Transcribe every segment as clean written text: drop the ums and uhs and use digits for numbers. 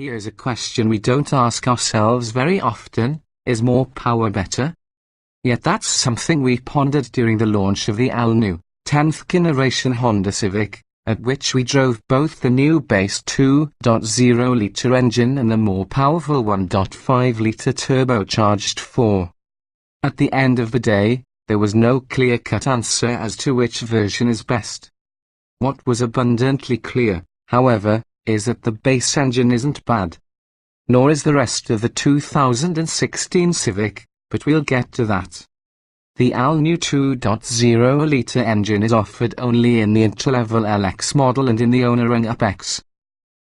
Here's a question we don't ask ourselves very often: is more power better? Yet that's something we pondered during the launch of the all-new 10th generation Honda Civic, at which we drove both the new base 2.0-litre engine and the more powerful 1.5-litre turbocharged 4. At the end of the day, there was no clear-cut answer as to which version is best. What was abundantly clear, however, is that the base engine isn't bad. Nor is the rest of the 2016 Civic, but we'll get to that. The all-new 2.0-litre engine is offered only in the entry-level LX model and in the owner rung-up X.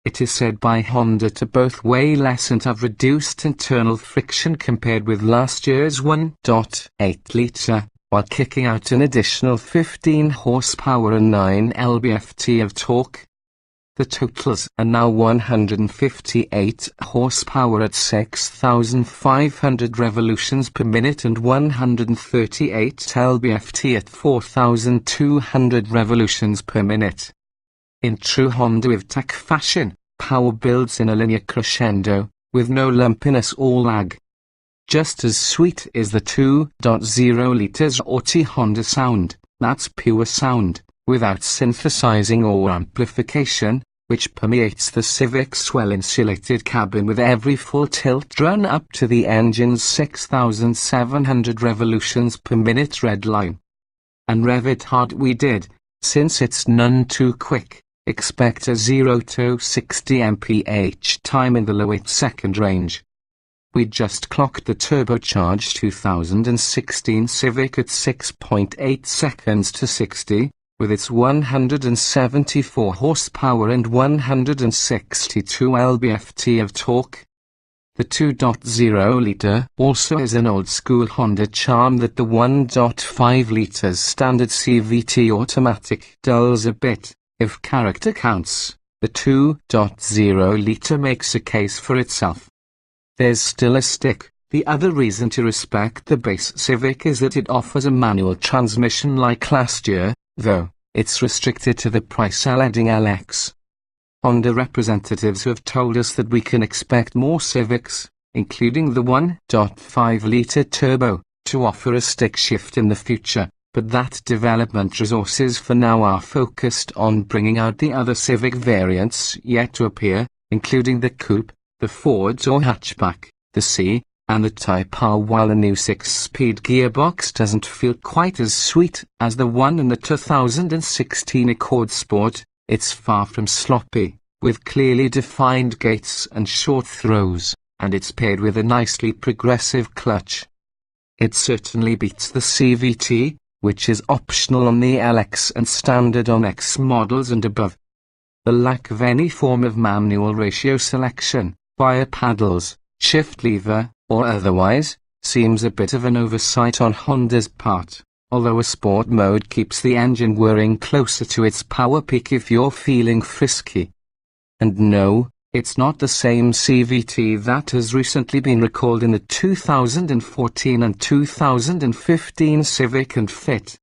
It is said by Honda to both weigh less and have reduced internal friction compared with last year's 1.8-litre, while kicking out an additional 15 horsepower and 9 lb-ft of torque. The totals are now 158 horsepower at 6,500 revolutions per minute and 138 lb-ft at 4,200 revolutions per minute. In true Honda Civic fashion, power builds in a linear crescendo, with no lumpiness or lag. Just as sweet is the 2.0-litre's aughty Honda sound, that's pure sound, without synthesizing or amplification, which permeates the Civic's well-insulated cabin with every full tilt run up to the engine's 6,700 revolutions per minute red line. And rev it hard we did, since it's none too quick. Expect a 0 to 60 mph time in the low 8-second range. We just clocked the turbocharged 2016 Civic at 6.8 seconds to 60, with its 174 horsepower and 162 lb-ft of torque. The 2.0-litre also has an old-school Honda charm that the 1.5-litre's standard CVT automatic dulls a bit. If character counts, the 2.0-litre makes a case for itself. There's still a stick. The other reason to respect the base Civic is that it offers a manual transmission like last year, though it's restricted to the price-leading LX. Honda representatives have told us that we can expect more Civics, including the 1.5-litre turbo, to offer a stick shift in the future, but that development resources for now are focused on bringing out the other Civic variants yet to appear, including the Coupe, the Ford or hatchback, the C, and the Type R, while the new 6-speed gearbox doesn't feel quite as sweet as the one in the 2016 Accord Sport. It's far from sloppy, with clearly defined gates and short throws, and it's paired with a nicely progressive clutch. It certainly beats the CVT, which is optional on the LX and standard on X models and above. The lack of any form of manual ratio selection, via paddles, shift lever, or otherwise, seems a bit of an oversight on Honda's part, although a sport mode keeps the engine whirring closer to its power peak if you're feeling frisky. And no, it's not the same CVT that has recently been recalled in the 2014 and 2015 Civic and Fit.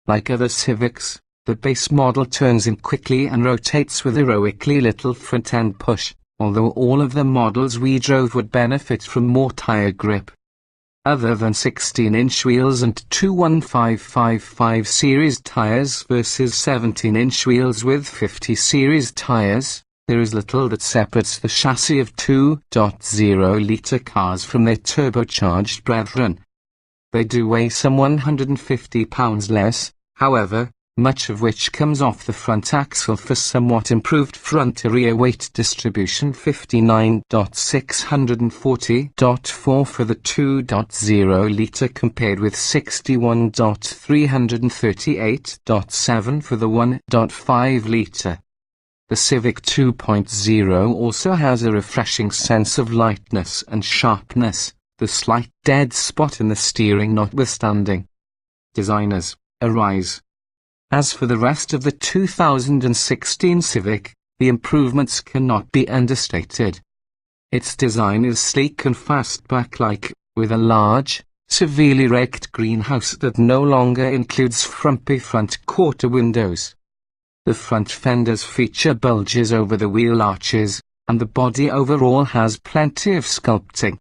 Like other Civics, the base model turns in quickly and rotates with heroically little front-end push, although all of the models we drove would benefit from more tire grip. Other than 16-inch wheels and two 1555 series tires versus 17-inch wheels with 50 series tires, there is little that separates the chassis of 2.0-litre cars from their turbocharged brethren. They do weigh some 150 pounds less, however, much of which comes off the front axle for somewhat improved front-to-rear weight distribution. 59.640.4 for the 2.0-litre compared with 61.338.7 for the 1.5-litre. The Civic 2.0 also has a refreshing sense of lightness and sharpness, the slight dead spot in the steering notwithstanding. Designers, arise. As for the rest of the 2016 Civic, the improvements cannot be understated. Its design is sleek and fastback-like, with a large, severely raked greenhouse that no longer includes frumpy front quarter windows. The front fenders feature bulges over the wheel arches, and the body overall has plenty of sculpting.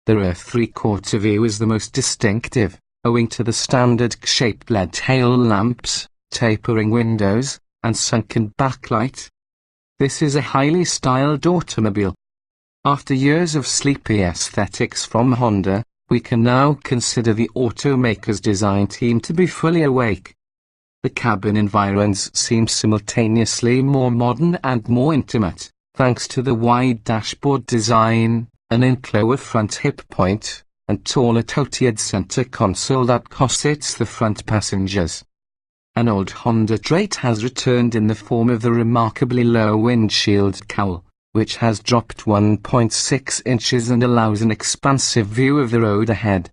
The rear three-quarter view is the most distinctive, owing to the standard shaped LED tail lamps, tapering windows, and sunken backlight. This is a highly styled automobile. After years of sleepy aesthetics from Honda, we can now consider the automaker's design team to be fully awake. The cabin environs seem simultaneously more modern and more intimate, thanks to the wide dashboard design, an in-lower front hip point, and taller toted center console that cossets the front passengers. An old Honda trait has returned in the form of the remarkably low windshield cowl, which has dropped 1.6 inches and allows an expansive view of the road ahead.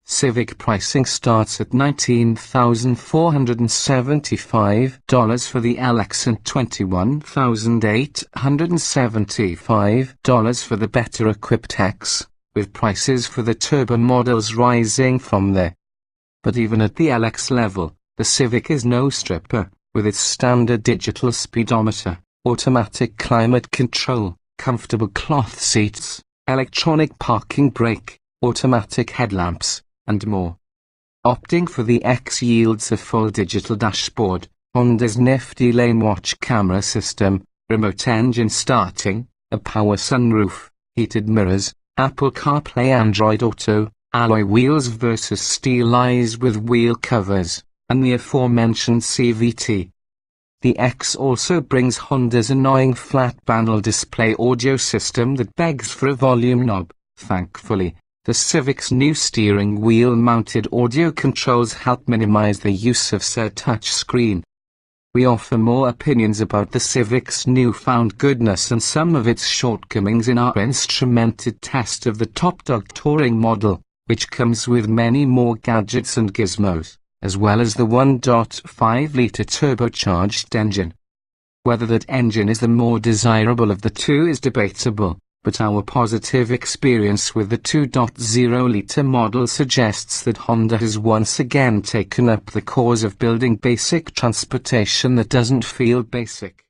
Civic pricing starts at $19,475 for the LX and $21,875 for the better equipped X, with prices for the turbo models rising from there. But even at the LX level, the Civic is no stripper, with its standard digital speedometer, automatic climate control, comfortable cloth seats, electronic parking brake, automatic headlamps, and more. Opting for the X yields a full digital dashboard, Honda's nifty lane watch camera system, remote engine starting, a power sunroof, heated mirrors, Apple CarPlay, Android Auto, alloy wheels versus steel eyes with wheel covers, and the aforementioned CVT. The X also brings Honda's annoying flat-panel display audio system that begs for a volume knob. Thankfully, the Civic's new steering wheel-mounted audio controls help minimize the use of said touchscreen. We offer more opinions about the Civic's newfound goodness and some of its shortcomings in our instrumented test of the Top Dog Touring model, which comes with many more gadgets and gizmos, as well as the 1.5-litre turbocharged engine. Whether that engine is the more desirable of the two is debatable, but our positive experience with the 2.0-litre model suggests that Honda has once again taken up the cause of building basic transportation that doesn't feel basic.